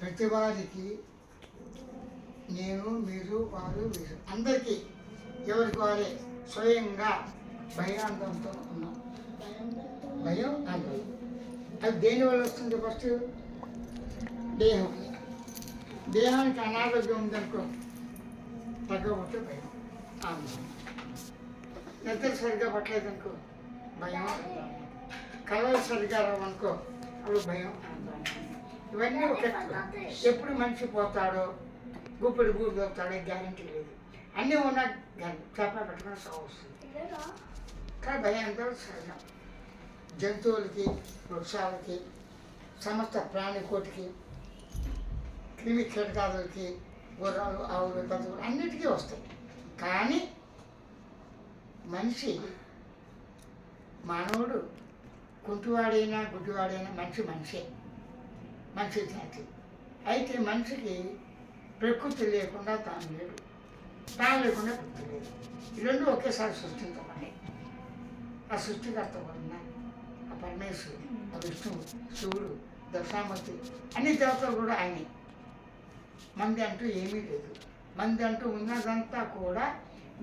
ప్రతి వారికి నేను, మీరు, వారు, వీరు అందరికీ ఎవరికి వారే స్వయంగా భయాందోళనతో ఉన్నాం. భయం ఆందోళన అది దేనివల్ల వస్తుంది? ఫస్ట్ దేహం. దేహానికి అనారోగ్యం ఉందనుకో, తగ్గబోతే భయం ఆందోళన. నిద్ర సరిగ్గా పట్టలేదనుకో భయం ఆందోళన. కళలు సరిగ్గా రావనుకో అప్పుడు భయం ఆందోళన. ఇవన్నీ ఒక ఎప్పుడు మనిషి పోతాడో గుప్పెడు గూడు దొరుకుతాడో గ్యారంటీ లేదు. అన్నీ ఉన్నా చేప పెట్టుకుని సాగు వస్తుంది. కానీ భయం ఆందోళన సహజం. జంతువులకి, వృక్షాలకి, సమస్త ప్రాణికోటికి, క్రిమి కీటకాదులకి, గుర్రాలు, ఆవులు, బతుకులు అన్నిటికీ వస్తాయి. కానీ మనిషి, మానవుడు కుంటివాడైనా గుడ్డివాడైనా మనిషే, మనిషి జాతి. అయితే మనిషికి ప్రకృతి లేకుండా తాను లేడు, తాను లేకుండా ప్రకృతి లేదు. ఈ రెండు ఒకేసారి సృష్టించమని ఆ సృష్టికర్త ఉన్న ఆ పరమేశ్వరుడు, ఆ విష్ణువు, శివుడు, దక్షామూర్తి అన్ని దేవతలు కూడా ఆయనే. మంది అంటూ ఏమీ లేదు. మంది అంటూ ఉన్నదంతా కూడా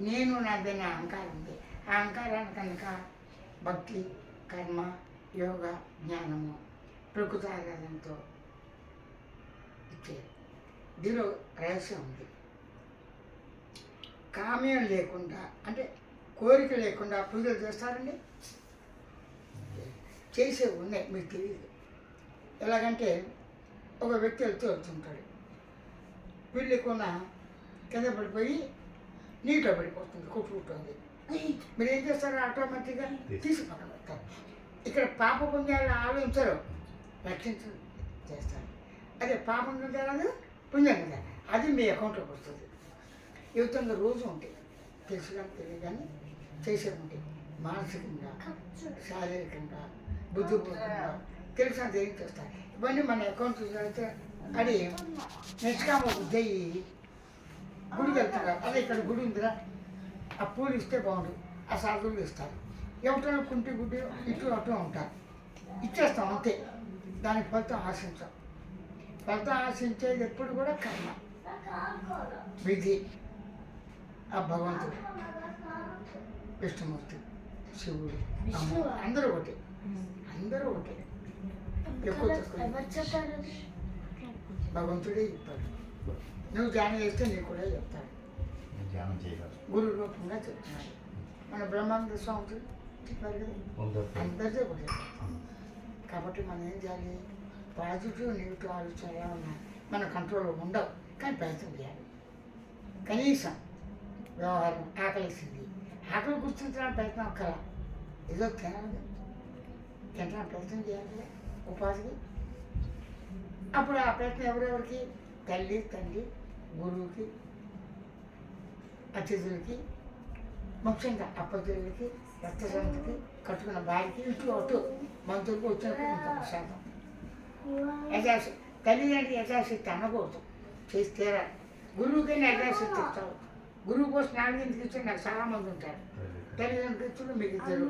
నేను నాదైన అహంకారం ఉంది. ఆ అహంకారాన్ని కనుక భక్తి, కర్మ, యోగ, జ్ఞానము, ప్రకృతి ఆరాధనతో ఇచ్చేది. దీనిలో రహస్యం ఉంది. కామ్యం లేకుండా అంటే కోరిక లేకుండా పూజలు చేస్తారండి. చేసే ఉన్నాయి, మీకు తెలియదు. ఎలాగంటే ఒక వ్యక్తి వెళ్తుంటాడు, వీళ్ళు కొన్న కింద పడిపోయి నీటిలో పడిపోతుంది, కొట్టుకుంటుంది. మీరు ఏం చేస్తారు? ఆటోమేటిక్గా తీసి పక్కన పెడతారు. ఇక్కడ పాప పుణ్యాలు ఆలోచించరు, రక్షించరు చేస్తారు. అదే పాపం కదా పుణ్యం కదా, అది మీ అకౌంట్లోకి వస్తుంది. ఈ విధంగా రోజు ఉంటాయి, తెలుసు కానీ తెలియదు కానీ చేసేది ఉంటాయి. మానసికంగా, శారీరకంగా, బుద్ధిపూర్వకంగా తెలుసా తెలియని చేస్తారు. ఇవన్నీ మన అకౌంట్ అయితే అది నిష్కామ బుద్ధి గుడికి వెళ్తున్నారు. అదే ఇక్కడ గుడి ఉందిరా, ఆ పూలు ఇస్తే బాగుండు, ఆ సాధువులు ఇస్తారు. ఎవటో కుంటి గుడ్డి ఇటు అటు ఉంటారు, ఇచ్చేస్తాం అంతే. దానికి ఫలితం ఆశించాం. ఫలితం ఆశించేది ఎప్పుడు కూడా కర్మ, విధి. ఆ భగవంతుడు, విష్ణుమూర్తి, శివుడు, అందరూ ఒకటి, అందరూ ఒకటి. ఎక్కువ భగవంతుడే చెప్తాడు. నువ్వు ధ్యానం చేస్తే నీకు కూడా చెప్తాడు. గురు రూపంగా చెప్తున్నాడు. మన బ్రహ్మానంద స్వామి చెప్పారు కదా, అందరిదే ఒకటి. కాబట్టి మనం ఏం చేయాలి? పాజిటివ్ నెగిటివ్ ఆలోచనలు ఉన్నాయి, మన కంట్రోల్లో ఉండవు. కానీ ప్రయత్నం చేయాలి. కనీసం వ్యవహారం ఆకలిసింది, ఆకలి గుర్తించడానికి ప్రయత్నం అక్కల ఏదో తినాలి, తినడానికి ప్రయత్నం చేయాలి ఉపాధికి. అప్పుడు ఆ ప్రయత్నం ఎవరెవరికి? తల్లి, తండ్రి, గురువుకి, అతిథులకి, ముఖ్యంగా అప్పతికి, రక్తసంధికి, కట్టుకున్న భార్యకి, ఇటు అటు మంత్రులకు వచ్చినప్పుడు ఇంత ప్రశాంతం. యథాశక్తి తల్లిదండ్రి యథాశక్తి అనకూడదు, చేసి తీరాలి. గురువుకైనా యథాశక్తి ఇస్తావు. గురువు కోసం నాలుగింటికి ఇచ్చి నాకు చాలామంది ఉంటారు. తల్లిదండ్రులు ఇచ్చిన మీకు ఇద్దరు,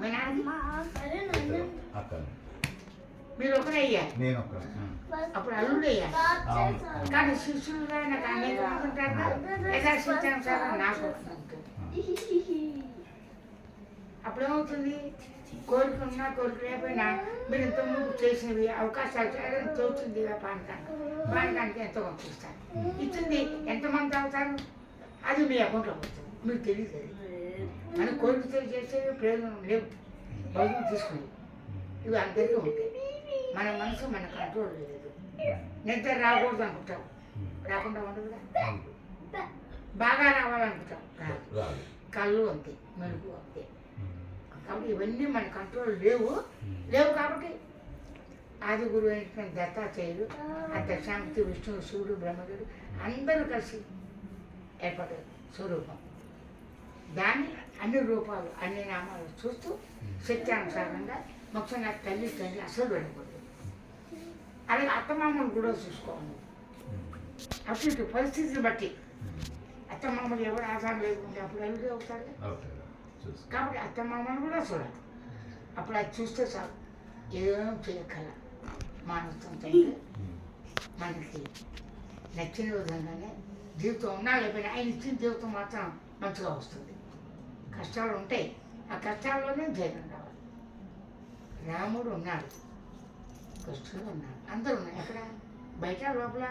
మీ నాన్న మీరు ఒకరే అయ్యాలి, అప్పుడు అల్లుడు అయ్యాలి. కానీ శిష్యులుగా నాకు అనేక అనుకుంటారు యథాశక్తానుసారం నాకు అప్పుడేమవుతుంది? కోరిక ఉన్నా కోరిక లేకపోయినా మీరు ఇంతకుముందు చేసినవి అవకాశాలు చేయడం తోచింది. పానకానికి ఎంతో పంపిస్తారు. ఇచ్చింది ఎంతమంది అవుతారు అది మీ అకౌంట్లోకి వస్తుంది, మీకు తెలియదు. మన కోరికతో చేసేవి ప్రయోజనం లేవు, భోజనం తీసుకుని ఇవి అందరికీ ఉంటాయి. మన మనసు మన కంట్రోల్ లేదు. నిద్ర రాకూడదు అనుకుంటాం, రాకుండా ఉండదుగా. బాగా రావాలనుకుంటాం, కళ్ళు అంతే, మెరుగు అంతే. కాబట్టి ఇవన్నీ మన కంట్రోల్ లేవు. కాబట్టి ఆది గురువు అయినటువంటి దత్తాత్రేయుడు, ఆ దక్షామూర్తి, విష్ణువు, శివుడు, బ్రహ్మదేవుడు అందరూ కలిసి ఏర్పడే స్వరూపం. దాన్ని అన్ని రూపాలు, అన్ని నామాలు చూస్తూ శక్త్యానుసారంగా ముఖ్యంగా తల్లి తండ్రి అసలు వెళ్ళకూడదు. అలాగే అత్తమామలు కూడా చూసుకోవాలి. అటు ఇటు పరిస్థితిని బట్టి అత్తమామలు ఎవరు ఆధారం లేకుంటే అప్పుడు అల్లుడే అవుతారు. కాబట్టి అత్తమామలు కూడా చూడాలి. అప్పుడు అది చూస్తే చాలు, ఏం చేయగల మానవత్వం తండ్రి మన మనకి నచ్చిన విధంగానే జీవితం ఉన్నా లేకపోయినా ఆయన ఇచ్చిన జీవితం మాత్రం మంచిగా వస్తుంది. కష్టాలు ఉంటాయి, ఆ కష్టాల్లోనే ధైర్యం రావాలి. రాముడు ఉన్నాడు, కృష్ణుడు ఉన్నాడు, అందరూ ఉన్నారు. ఎక్కడ బయట లోపల